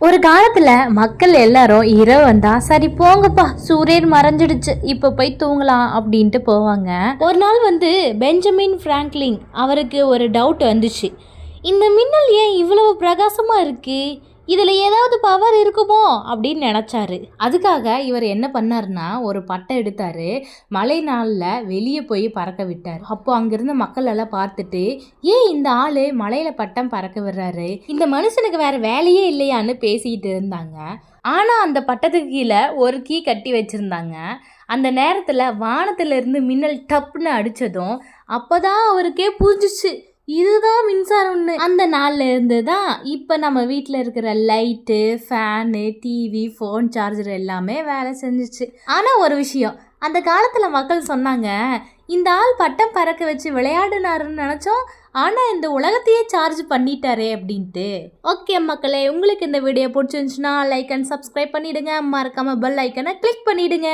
ஒரு காலத்துல மக்கள் எல்லாரும் இரவு வந்தா சரி போங்கப்பா சூரியன் மறைஞ்சிடுச்சு இப்ப போய் தூங்கலாம் அப்படின்ட்டு போவாங்க. ஒரு நாள் பெஞ்சமின் பிராங்க்லின் அவருக்கு ஒரு டவுட் வந்துச்சு. இந்த மின்னல் ஏன் இவ்வளவு பிரகாசமா இருக்கு, இதுல ஏதாவது பவர் இருக்குமோ அப்படின்னு நினைச்சாரு. அதுக்காக இவர் என்ன பண்ணாருன்னா ஒரு பட்டை எடுத்தாரு, மழை நாள்ல வெளியே போய் பறக்க விட்டார். அப்போ அங்கிருந்த மக்கள் எல்லாம் பார்த்துட்டு, ஏன் இந்த ஆளு மலையில பட்டம் பறக்க விடுறாரு, இந்த மனுஷனுக்கு வேற வேலையே இல்லையான்னு பேசிக்கிட்டு இருந்தாங்க. ஆனா அந்த பட்டத்துக்கு கீழே ஒரு கீ கட்டி வச்சிருந்தாங்க. அந்த நேரத்துல வானத்துல இருந்து மின்னல் டப்புன்னு அடிச்சதும் அப்பதான் அவருக்கே புரிஞ்சிச்சு, இதுதான் மின்சாரம்னு. அந்த நாள்ல இருந்து தான் இப்போ நம்ம வீட்டில் இருக்கிற light, fan, TV, phone charger எல்லாமே வேலை செஞ்சிச்சு. ஆனால் ஒரு விஷயம், அந்த காலத்தில் மக்கள் சொன்னாங்க, இந்த ஆள் பட்டம் பறக்க வச்சு விளையாடுனாருன்னு நினச்சோம், ஆனால் இந்த உலகத்தையே சார்ஜ் பண்ணிட்டாரே அப்படின்ட்டு. ஓகே மக்களே, உங்களுக்கு இந்த வீடியோ பிடிச்சிருந்துச்சுன்னா லைக் அண்ட் சப்ஸ்கிரைப் பண்ணிடுங்க, மறக்காம பெல் ஐக்கனை கிளிக் பண்ணிடுங்க.